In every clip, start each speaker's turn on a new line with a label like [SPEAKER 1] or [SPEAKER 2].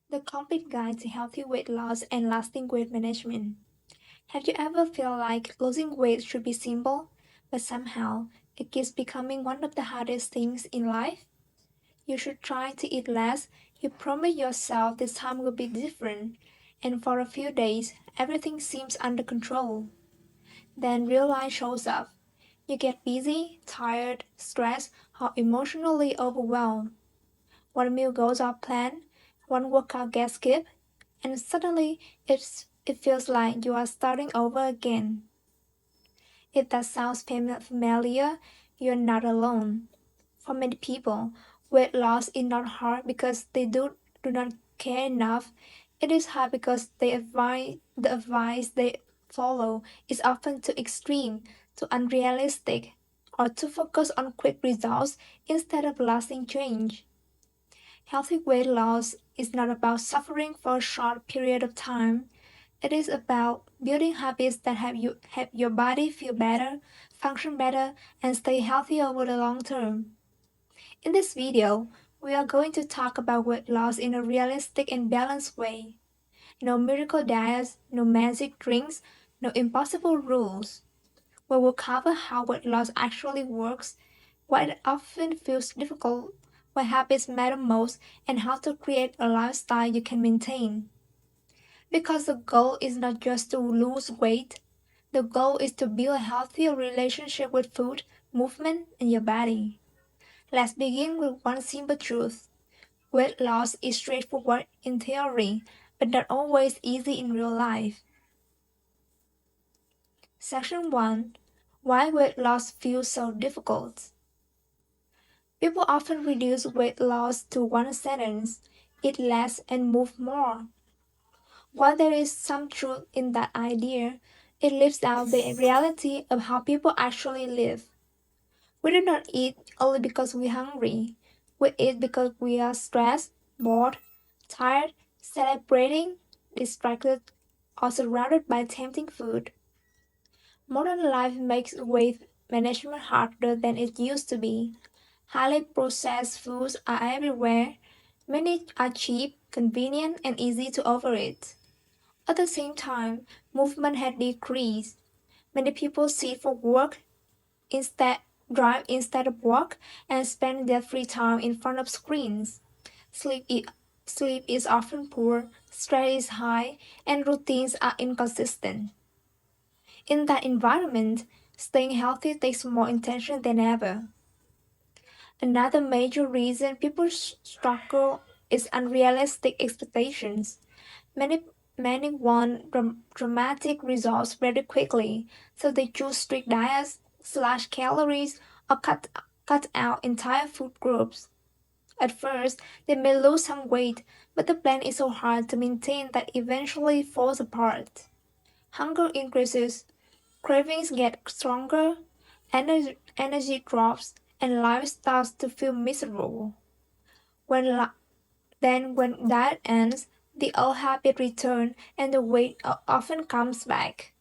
[SPEAKER 1] The complete guide to healthy weight loss and lasting weight management. Have you ever felt like losing weight should be simple, but somehow it keeps becoming one of the hardest things in life? You should try to eat less. You promise yourself this time will be different, and for a few days, everything seems under control. Then real life shows up. You get busy, tired, stressed, or emotionally overwhelmed. One meal goes off plan, one workout gets skipped, and suddenly it feels like you are starting over again. If that sounds familiar, you're not alone. For many people, weight loss is not hard because do not care enough. It is hard because the advice they follow is often too extreme, too unrealistic, or too focused on quick results instead of lasting change. Healthy weight loss is not about suffering for a short period of time. It is about building habits that help your body feel better, function better, and stay healthy over the long term. In this video, we are going to talk about weight loss in a realistic and balanced way. No miracle diets, no magic drinks, no impossible rules. We will cover how weight loss actually works, why it often feels difficult, why habits matter most, and how to create a lifestyle you can maintain. Because the goal is not just to lose weight, the goal is to build a healthier relationship with food, movement, and your body. Let's begin with one simple truth. Weight loss is straightforward in theory, but not always easy in real life. Section 1. Why weight loss feels so difficult. People often reduce weight loss to one sentence: eat less and move more. While there is some truth in that idea, it leaves out the reality of how people actually live. We do not eat only because we're hungry. We eat because we are stressed, bored, tired, celebrating, distracted, or surrounded by tempting food. Modern life makes weight management harder than it used to be. Highly processed foods are everywhere. Many are cheap, convenient, and easy to overeat. At the same time, movement has decreased. Many people sit for work instead drive instead of work and spend their free time in front of screens. Sleep is, sleep is often poor, stress is high, and routines are inconsistent. In that environment, staying healthy takes more intention than ever. Another major reason people struggle is unrealistic expectations. Many many want dramatic results very quickly, so they choose strict diets, slash calories, or cut out entire food groups. At first, they may lose some weight, but the plan is so hard to maintain that eventually falls apart. Hunger increases, cravings get stronger, energy drops, and life starts to feel miserable. When when that ends, the old habit returns and the weight often comes back.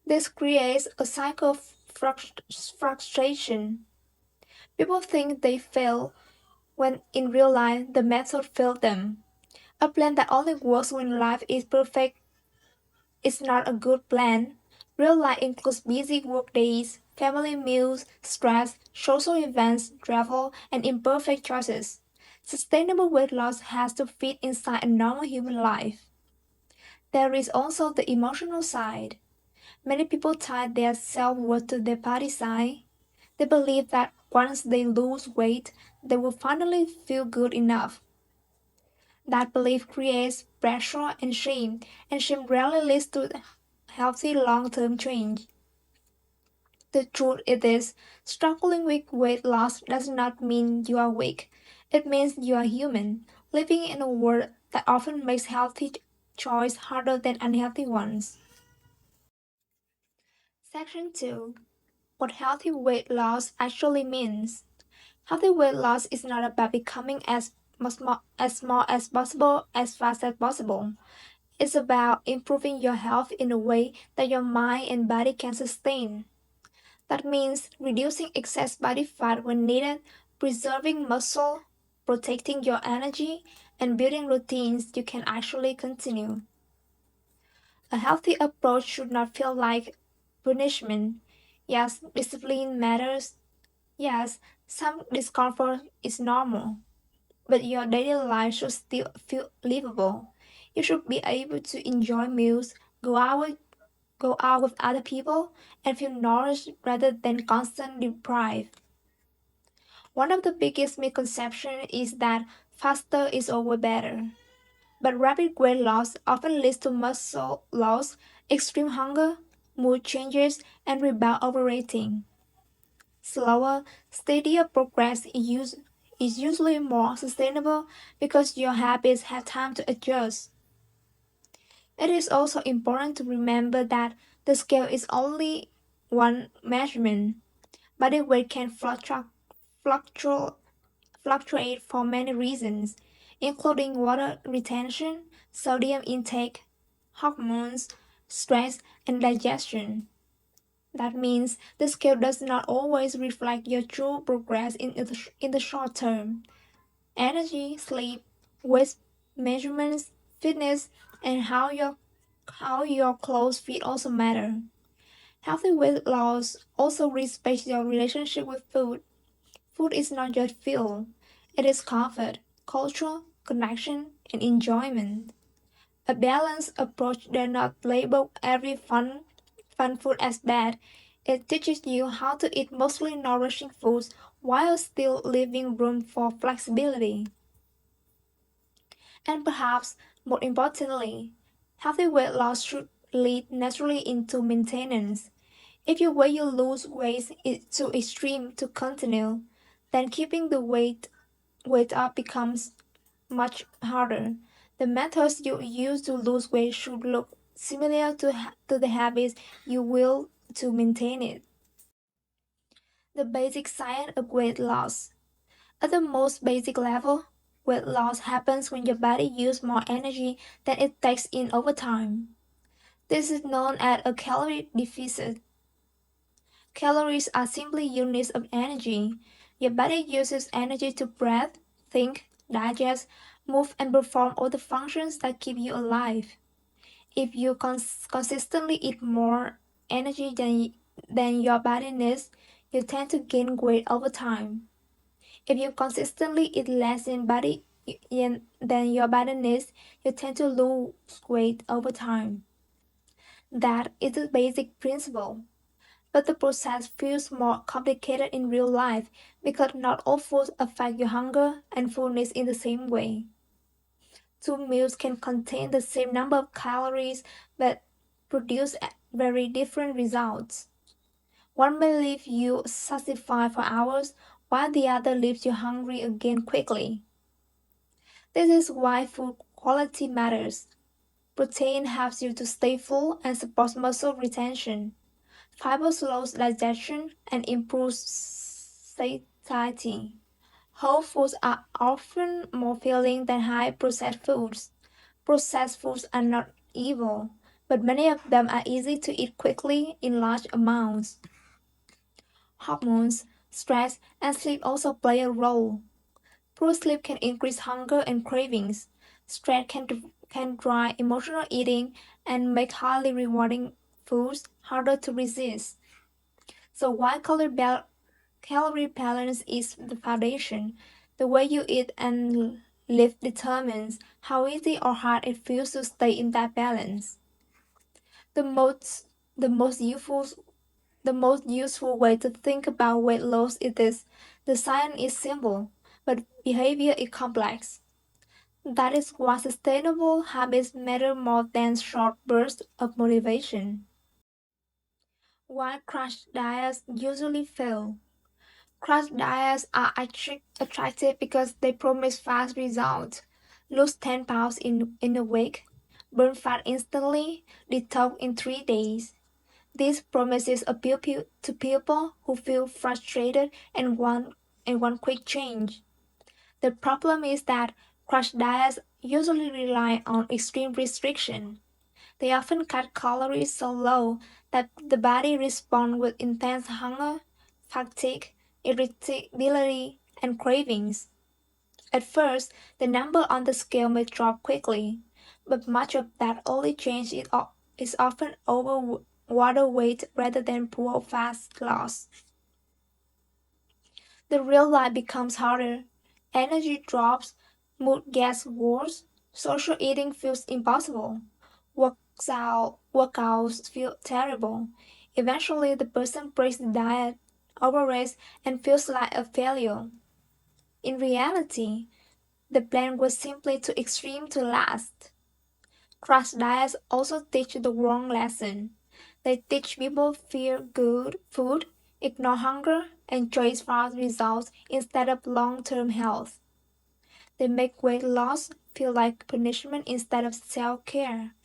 [SPEAKER 1] This creates a cycle of frustration. People think they fail when in real life the method failed them. A plan that only works when life is perfect is not a good plan. Real life includes busy work days, family meals, stress, social events, travel, and imperfect choices. Sustainable weight loss has to fit inside a normal human life. There is also the emotional side. Many people tie their self worth to their body size. They believe that once they lose weight, they will finally feel good enough. That belief creates pressure and shame rarely leads to healthy long term change. The truth is, struggling with weight loss does not mean you are weak. It means you are human, living in a world that often makes healthy choice harder than unhealthy ones. Section 2. What healthy weight loss actually means. Healthy weight loss is not about becoming as small as possible as fast as possible. It's about improving your health in a way that your mind and body can sustain. That means reducing excess body fat when needed, preserving muscle, protecting your energy and building routines you can actually continue. A healthy approach should not feel like punishment. Yes, discipline matters. Yes, some discomfort is normal, but your daily life should still feel livable. You should be able to enjoy meals, go out with other people, and feel nourished rather than constantly deprived. One of the biggest misconceptions is that faster is always better. But rapid weight loss often leads to muscle loss, extreme hunger, mood changes, and rebound overeating. Slower, steadier progress is usually more sustainable because your habits have time to adjust. It is also important to remember that the scale is only one measurement. Body weight can fluctuate fluctuate for many reasons, including water retention, sodium intake, hormones, stress, and digestion. That means the scale does not always reflect your true progress in the short term. Energy, sleep, weight measurements, fitness, and how your clothes fit also matter. Healthy weight loss also respects your relationship with food. Food is not just fuel, it is comfort, culture, connection, and enjoyment. A balanced approach does not label every fun food as bad. It teaches you how to eat mostly nourishing foods while still leaving room for flexibility. And perhaps more importantly, healthy weight loss should lead naturally into maintenance. If your way you lose weight is too extreme to continue, then keeping the weight up becomes much harder. The methods you use to lose weight should look similar to the habits you will to maintain it. The basic science of weight loss. At the most basic level, weight loss happens when your body uses more energy than it takes in over time. This is known as a calorie deficit. Calories are simply units of energy. Your body uses energy to breathe, think, digest, move, and perform all the functions that keep you alive. If you consistently eat more energy than your body needs, you tend to gain weight over time. If you consistently eat less than your body needs, you tend to lose weight over time. That is the basic principle. But the process feels more complicated in real life because not all foods affect your hunger and food needs in the same way. Two meals can contain the same number of calories but produce very different results. One may leave you satisfied for hours, while the other leaves you hungry again quickly. This is why food quality matters. Protein helps you to stay full and supports muscle retention. Fiber slows digestion and improves satiety. Whole foods are often more filling than high processed foods. Processed foods are not evil, but many of them are easy to eat quickly in large amounts. Hormones, stress, and sleep also play a role. Poor sleep can increase hunger and cravings. Stress can drive emotional eating and make highly rewarding foods harder to resist. So while calorie balance is the foundation, the way you eat and live determines how easy or hard it feels to stay in that balance. The most the most useful the most useful way to think about weight loss is this. The science is simple, but behavior is complex. That is why sustainable habits matter more than short bursts of motivation. Why crash diets usually fail. Crash diets are attractive because they promise fast results. Lose 10 pounds in a week, burn fat instantly, detox in 3 days. These promises appeal to people who feel frustrated and want quick change. The problem is that crash diets usually rely on extreme restriction. They often cut calories so low that the body responds with intense hunger, fatigue, irritability, and cravings. At first, the number on the scale may drop quickly, but much of that early change is often over water weight rather than poor fat loss. The real life becomes harder. Energy drops, mood gets worse, social eating feels impossible, workouts feel terrible. Eventually, the person breaks the diet, overeats, and feels like a failure. In reality, the plan was simply too extreme to last. Crash diets also teach the wrong lesson. They teach people fear good food, ignore hunger, and chase fast results instead of long-term health. They make weight loss feel like punishment instead of self-care.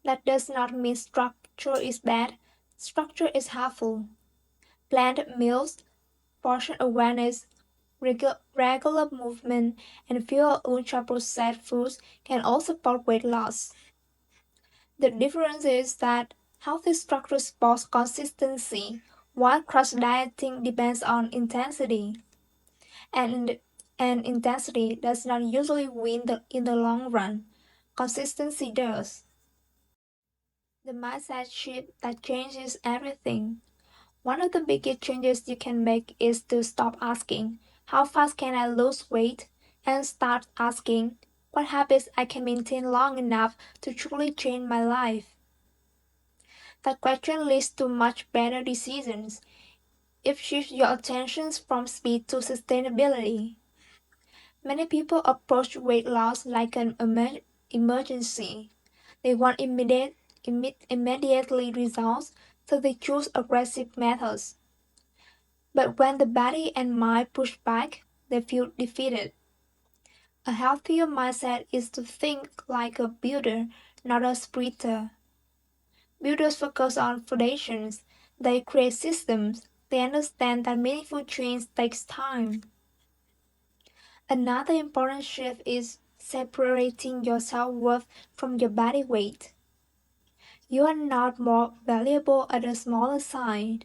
[SPEAKER 1] That does not mean structure is bad. Structure is helpful. Planned meals, portion awareness, regular movement, and fewer ultra-processed foods can all support weight loss. The difference is that healthy structure supports consistency, while crash dieting depends on intensity, and, and intensity does not usually win in the long run. Consistency does. The mindset shift that changes everything. One of the biggest changes you can make is to stop asking, how fast can I lose weight? And start asking, what habits I can maintain long enough to truly change my life? That question leads to much better decisions. It shifts your attention from speed to sustainability. Many people approach weight loss like an emergency. They want immediately results, so they choose aggressive methods. But when the body and mind push back, they feel defeated. A healthier mindset is to think like a builder, not a sprinter. Builders focus on foundations. They create systems. They understand that meaningful change takes time. Another important shift is separating your self-worth from your body weight. You are not more valuable at a smaller size,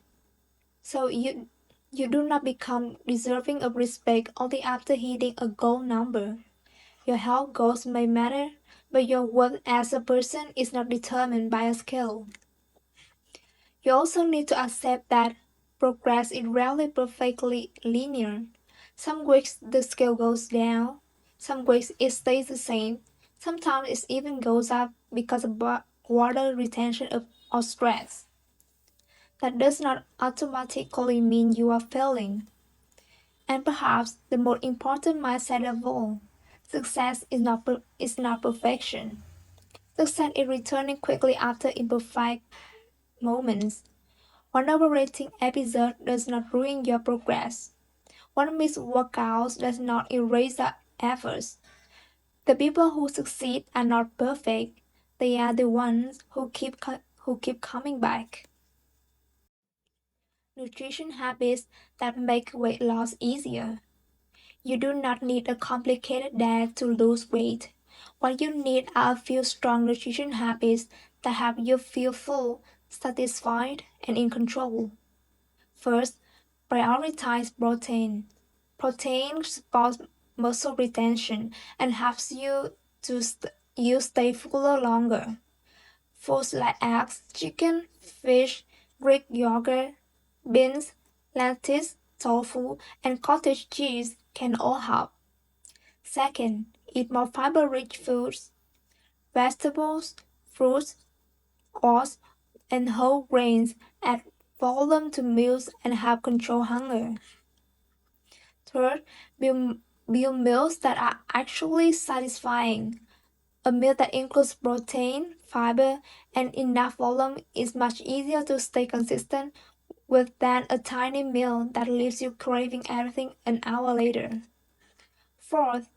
[SPEAKER 1] so you do not become deserving of respect only after hitting a goal number. Your health goals may matter, but your worth as a person is not determined by a scale. You also need to accept that progress is rarely perfectly linear. Some weeks the scale goes down, some weeks it stays the same, sometimes it even goes up because of water retention or stress. That does not automatically mean you are failing. And perhaps the most important mindset of all, success is not perfection. Success is returning quickly after imperfect moments. One overrating episode does not ruin your progress. One missed workout does not erase the efforts. The people who succeed are not perfect. They are the ones who keep coming back. Nutrition habits that make weight loss easier. You do not need a complicated diet to lose weight. What you need are a few strong nutrition habits that help you feel full, satisfied, and in control. First, prioritize protein. Protein supports muscle retention and helps you stay fuller longer. Foods like eggs, chicken, fish, Greek yogurt, beans, lettuce, tofu, and cottage cheese can all help. Second, eat more fiber-rich foods, vegetables, fruits, oats, and whole grains add volume to meals and help control hunger. Third, build, build meals that are actually satisfying. A meal that includes protein, fiber, and enough volume is much easier to stay consistent with than a tiny meal that leaves you craving everything an hour later. Fourth,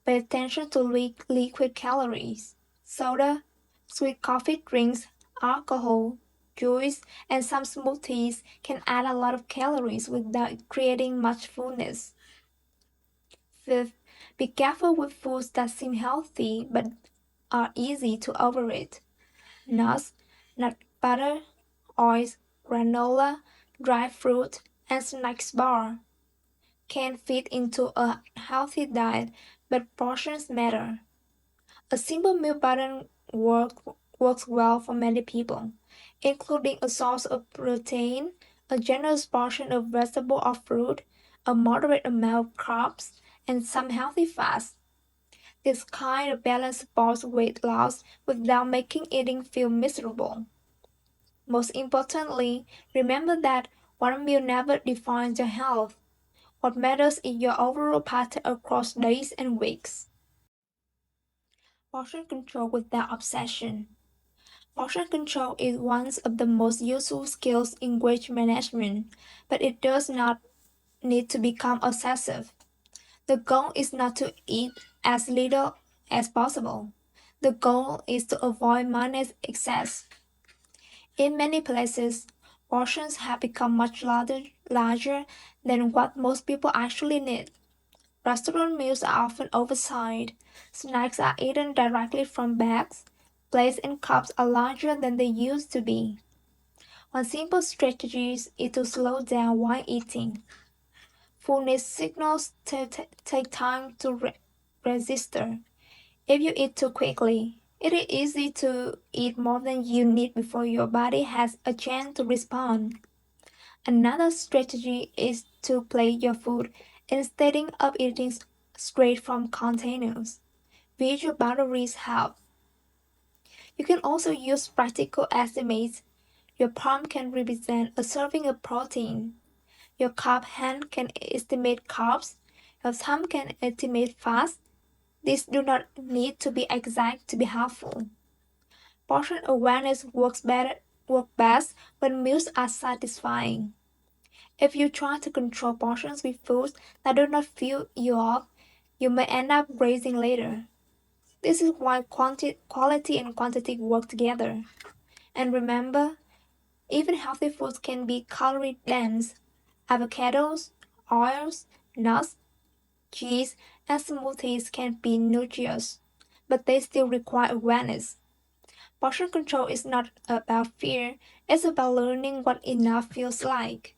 [SPEAKER 1] pay attention to liquid calories. Soda, sweet coffee drinks, alcohol, juice, and some smoothies can add a lot of calories without creating much fullness. Fifth, be careful with foods that seem healthy but are easy to overeat. Nuts, nut butter, oils, granola, dry fruit, and snacks bar. can fit into a healthy diet, but portions matter. A simple meal pattern works well for many people, including a source of protein, a generous portion of vegetable or fruit, a moderate amount of carbs, and some healthy fats. This kind of balance supports weight loss without making eating feel miserable. Most importantly, remember that one meal never defines your health. What matters is your overall pattern across days and weeks. Portion control without obsession. Portion control is one of the most useful skills in weight management, but it does not need to become obsessive. The goal is not to eat as little as possible. The goal is to avoid mindless excess. In many places, portions have become much larger than what most people actually need. Restaurant meals are often oversized. Snacks are eaten directly from bags. Plates and cups are larger than they used to be. One simple strategy is to slow down while eating. Fullness signals take time to register. If you eat too quickly, it is easy to eat more than you need before your body has a chance to respond. Another strategy is to plate your food instead of eating straight from containers. Visual boundaries help. You can also use practical estimates. Your palm can represent a serving of protein. Your cup hand can estimate carbs. Your thumb can estimate fats. These do not need to be exact to be helpful. Portion awareness works best when meals are satisfying. If you try to control portions with foods that do not fill you up, you may end up grazing later. This is why quality and quantity work together. And remember, even healthy foods can be calorie dense. Avocados, oils, nuts, cheese, and smoothies can be nutritious, but they still require awareness. Portion control is not about fear, it's about learning what enough feels like.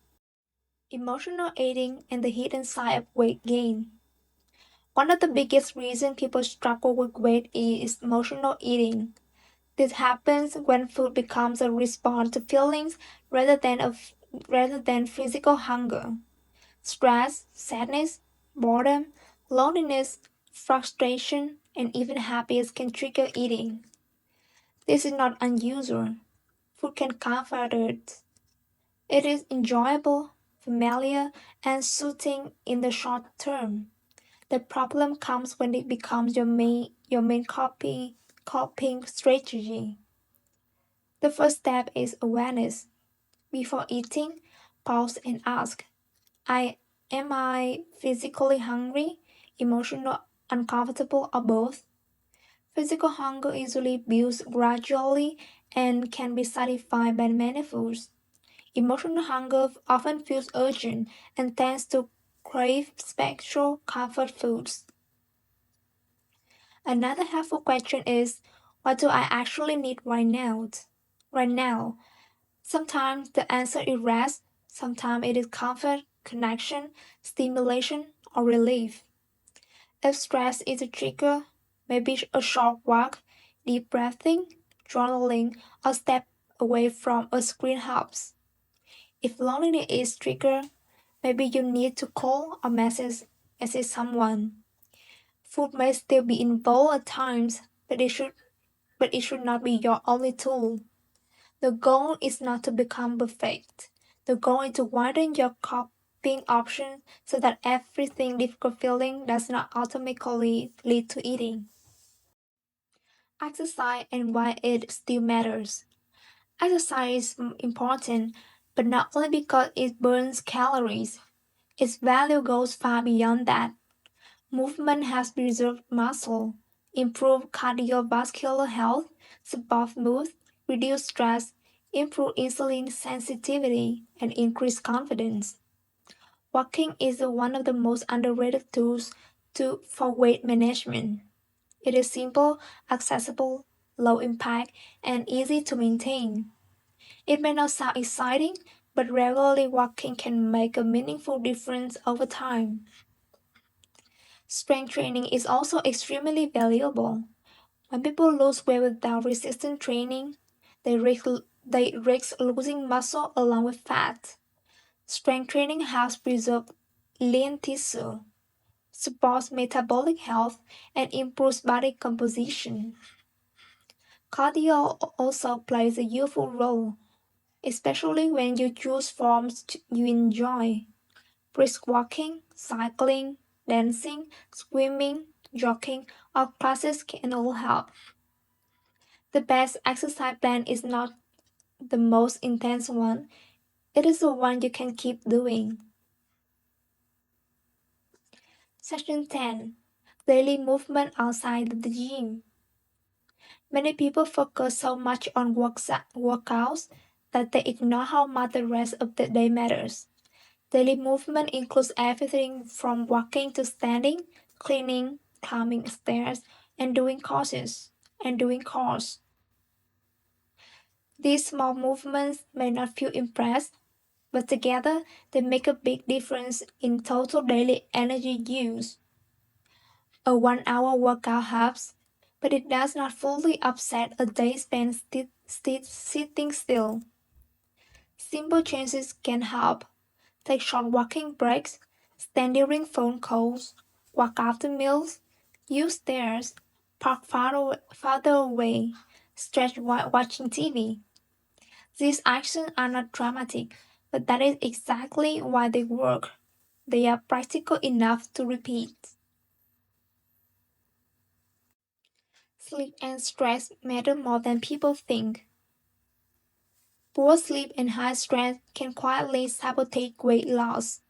[SPEAKER 1] Emotional eating and the hidden side of weight gain. One of the biggest reasons people struggle with weight is emotional eating. This happens when food becomes a response to feelings rather than physical hunger. Stress, sadness, boredom, loneliness, frustration, and even happiness can trigger eating. This is not unusual. Food can comfort us. It is enjoyable, familiar, and soothing in the short term. The problem comes when it becomes your main coping strategy. The first step is awareness. Before eating, pause and ask, I am I physically hungry, emotional uncomfortable, or both? Physical hunger usually builds gradually and can be satisfied by many foods. Emotional hunger often feels urgent and tends to crave special comfort foods. Another helpful question is, what do I actually need right now? Right now, sometimes the answer is rest, sometimes it is comfort, connection, stimulation, or relief. If stress is a trigger, maybe a short walk, deep breathing, journaling, or step away from a screen helps. If loneliness is trigger, maybe you need to call or message someone. Food may still be involved at times, but it should not be your only tool. The goal is not to become perfect. The goal is to widen your coping options so that everything difficult feeling does not automatically lead to eating. Exercise and why it still matters. Exercise is important, but not only because it burns calories. Its value goes far beyond that. Movement has preserved muscle, improved cardiovascular health, support mood, reduce stress, improve insulin sensitivity, and increase confidence. Walking is one of the most underrated tools for weight management. It is simple, accessible, low impact, and easy to maintain. It may not sound exciting, but regularly walking can make a meaningful difference over time. Strength training is also extremely valuable. When people lose weight without resistance training, they risk, they risk losing muscle along with fat. Strength training helps preserve lean tissue, supports metabolic health, and improves body composition. Cardio also plays a useful role, especially when you choose forms you enjoy. Brisk walking, cycling, dancing, swimming, jogging, or classes can all help. The best exercise plan is not the most intense one, it is the one you can keep doing. Section 10. Daily movement outside the gym. Many people focus so much on workouts that they ignore how much the rest of the day matters. Daily movement includes everything from walking to standing, cleaning, climbing stairs, and doing courses and doing chores. These small movements may not feel impressed, but together they make a big difference in total daily energy use. A 1 hour workout helps, but it does not fully offset a day spent sitting still. Simple changes can help. Take short walking breaks, stand during phone calls, walk after meals, use stairs, park farther away, stretch while watching TV. These actions are not dramatic, but that is exactly why they work. They are practical enough to repeat. Sleep and stress matter more than people think. Poor sleep and high stress can quietly sabotage weight loss.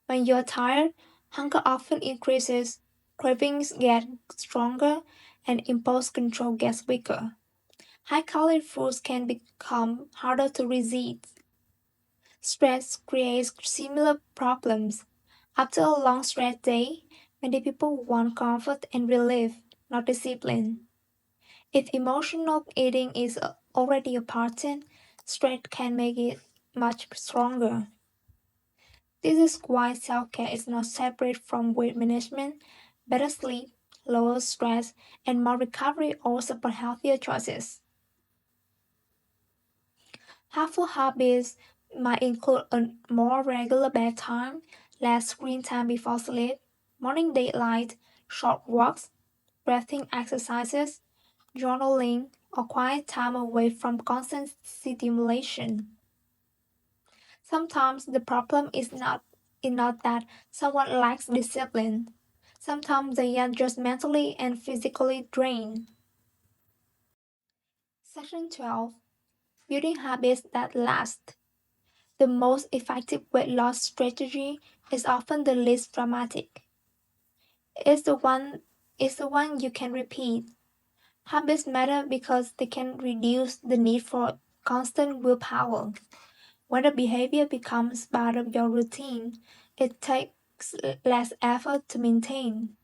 [SPEAKER 1] When you're tired, hunger often increases, cravings get stronger, and impulse control gets weaker. High calorie foods can become harder to resist. Stress creates similar problems. After a long stress day, many people want comfort and relief, not discipline. If emotional eating is already a pattern, stress can make it much stronger. This is why self care is not separate from weight management. Better sleep, lower stress, and more recovery all support healthier choices. Helpful habits might include a more regular bedtime, less screen time before sleep, morning daylight, short walks, breathing exercises, journaling, or quiet time away from constant stimulation. Sometimes the problem is not that someone lacks discipline. Sometimes they are just mentally and physically drained. Section 12. Building habits that last. The most effective weight loss strategy is often the least dramatic. It's the one it's the one you can repeat. Habits matter because they can reduce the need for constant willpower. When a behavior becomes part of your routine, it takes less effort to maintain.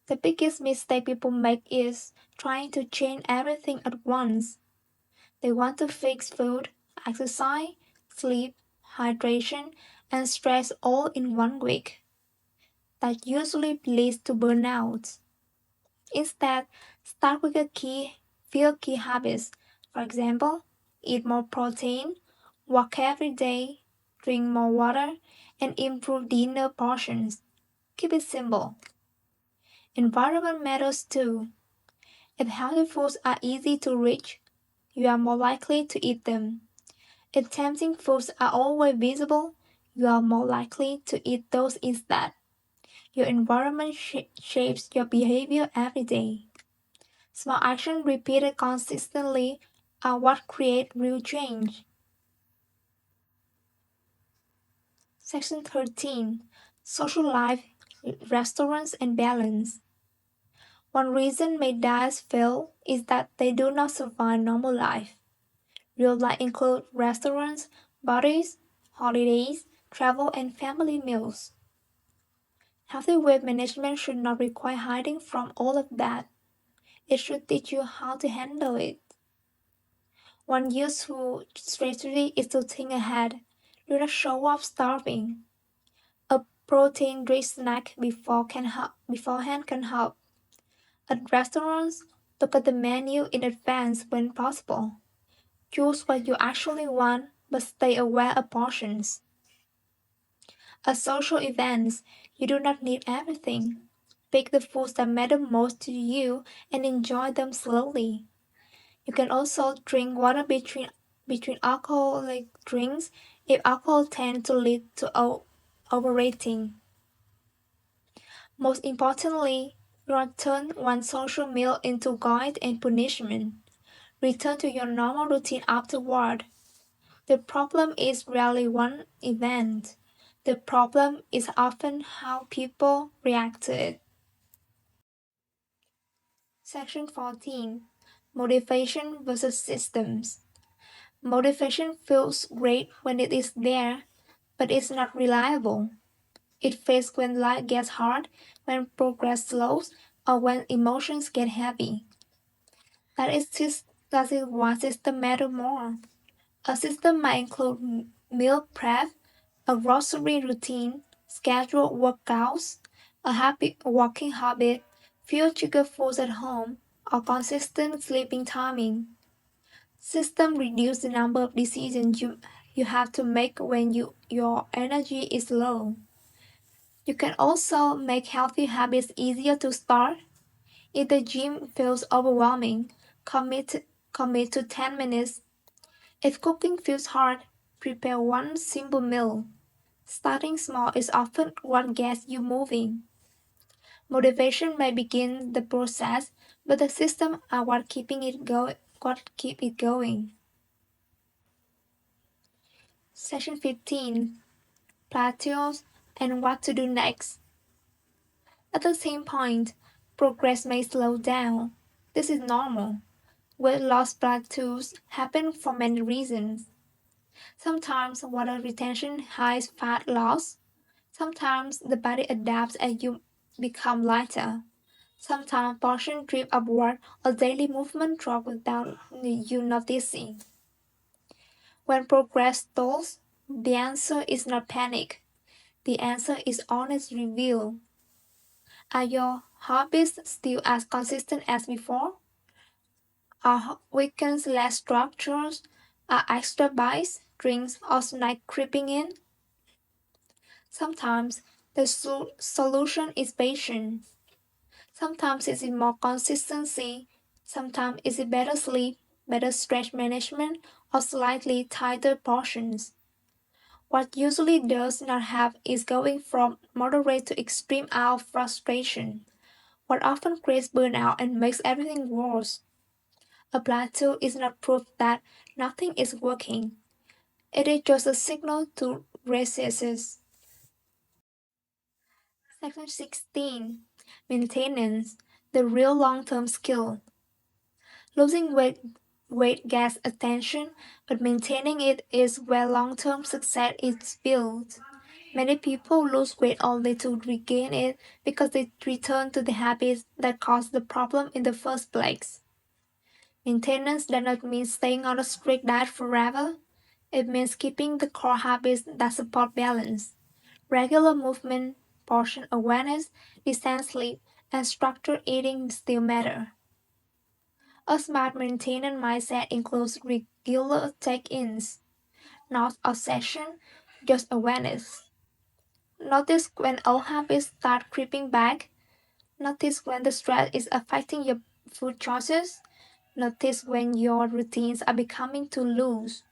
[SPEAKER 1] The biggest mistake people make is trying to change everything at once. They want to fix food, exercise, sleep, hydration, and stress all in one week. That usually leads to burnout. Instead, start with few key habits. For example, eat more protein, walk every day, drink more water, and improve dinner portions. Keep it simple. Environment matters too. If healthy foods are easy to reach, you are more likely to eat them. If tempting foods are always visible, you are more likely to eat those instead. Your environment shapes your behavior every day. Small actions repeated consistently are what create real change. Section 13. Social life, restaurants, and balance. One reason many diets fail is that they do not survive normal life. Real life includes restaurants, parties, holidays, travel, and family meals. Healthy weight management should not require hiding from all of that. It should teach you how to handle it. One useful strategy is to think ahead. Do not show up starving. A protein-rich snack beforehand can help. At restaurants, look at the menu in advance when possible. Choose what you actually want, but stay aware of portions. At social events, you do not need everything. Pick the foods that matter most to you and enjoy them slowly. You can also drink water between alcoholic drinks if alcohol tends to lead to overeating. Most importantly, do not turn one social meal into guilt and punishment. Return to your normal routine afterward. The problem is rarely one event. The problem is often how people react to it. Section 14. Motivation versus systems. Motivation feels great when it is there, but it's not reliable. It fades when life gets hard, when progress slows, or when emotions get heavy. That is why system matter more. A system might include meal prep, a grocery routine, scheduled workouts, a happy walking habit, few trigger foods at home, or consistent sleeping timing. System reduce the number of decisions you have to make when your energy is low. You can also make healthy habits easier to start. If the gym feels overwhelming, commit to 10 minutes. If cooking feels hard, prepare one simple meal. Starting small is often what gets you moving. Motivation may begin the process, but the system are what keep it going. Section 15. Plateaus and what to do next. At the same point, progress may slow down. This is normal. Weight loss plateaus happen for many reasons. Sometimes water retention hides fat loss. Sometimes the body adapts as you become lighter. Sometimes portion drift upward or daily movement drop without you noticing. When progress stalls, the answer is not panic. The answer is honest review. Are your habits still as consistent as before? Are weekends less structures? Are extra bites, drinks, or snack creeping in? Sometimes the solution is patience. Sometimes it's more consistency. Sometimes it's better sleep, better stress management, or slightly tighter portions. What usually does not have is going from moderate to extreme out of frustration. What often creates burnout and makes everything worse. A plateau is not proof that nothing is working. It is just a signal to reassess. Section 16. Maintenance, the real long-term skill. Losing weight gets attention, but maintaining it is where long-term success is built. Many people lose weight only to regain it because they return to the habits that caused the problem in the first place. Maintenance does not mean staying on a strict diet forever. It means keeping the core habits that support balance. Regular movement, portion awareness, decent sleep, and structured eating still matter. A smart maintenance mindset includes regular check-ins, not obsession, just awareness. Notice when old habits start creeping back. Notice when the stress is affecting your food choices. Notice when your routines are becoming too loose.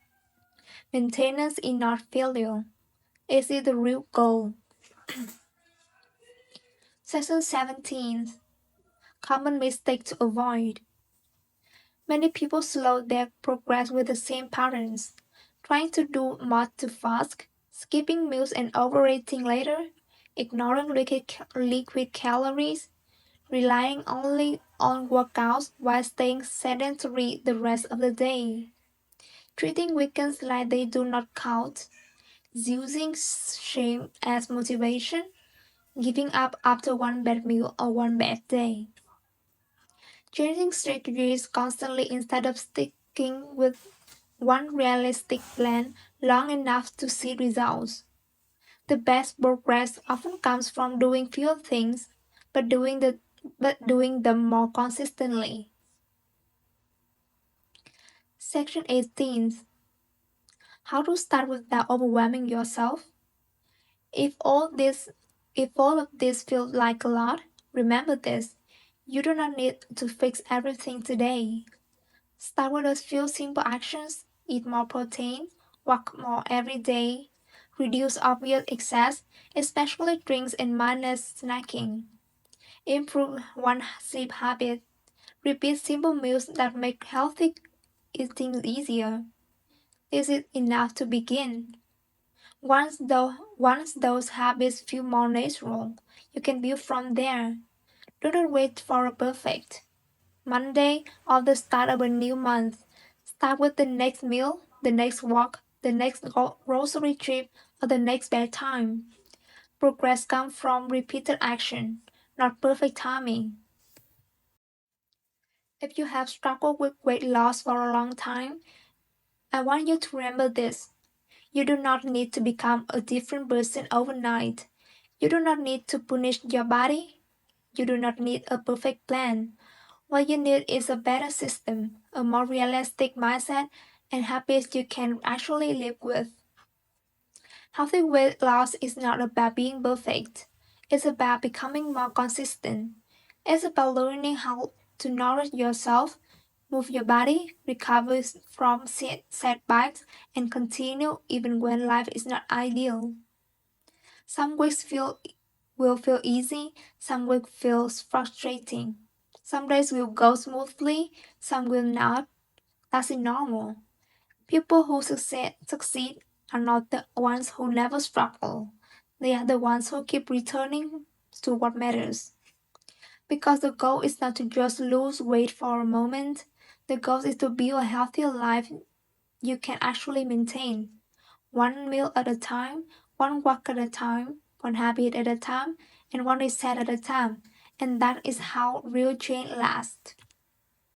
[SPEAKER 1] Maintenance is not failure. It is the real goal. Section 17. Common mistake to avoid. Many people slow their progress with the same patterns. Trying to do much too fast, skipping meals and overeating later, ignoring liquid calories, relying only on workouts while staying sedentary the rest of the day, treating weekends like they do not count, using shame as motivation, giving up after one bad meal or one bad day, changing strategies constantly instead of sticking with one realistic plan long enough to see results. The best progress often comes from doing fewer things, but doing them more consistently. Section 18. How to start without overwhelming yourself. If all this if all of this feels like a lot, remember this. You do not need to fix everything today. Start with a few simple actions. Eat more protein, walk more every day, reduce obvious excess, especially drinks and mindless snacking. Improve one sleep habit. Repeat simple meals that make healthy eating easier. This is enough to begin. Once those habits feel more natural, you can build from there. Do not wait for a perfect Monday or the start of a new month. Start with the next meal, the next walk, the next grocery trip, or the next bedtime. Progress comes from repeated action, not perfect timing. If you have struggled with weight loss for a long time, I want you to remember this. You do not need to become a different person overnight. You do not need to punish your body. You do not need a perfect plan. What you need is a better system, a more realistic mindset, and habits you can actually live with. Healthy weight loss is not about being perfect. It's about becoming more consistent. It's about learning how to nourish yourself, move your body, recover from setbacks, and continue even when life is not ideal. Some weeks will feel easy, some weeks feel frustrating. Some days will go smoothly, some will not. That's normal. People who succeed are not the ones who never struggle. They are the ones who keep returning to what matters. Because the goal is not to just lose weight for a moment, the goal is to build a healthier life you can actually maintain. One meal at a time, one walk at a time, one habit at a time, and one reset at a time. And that is how real change lasts.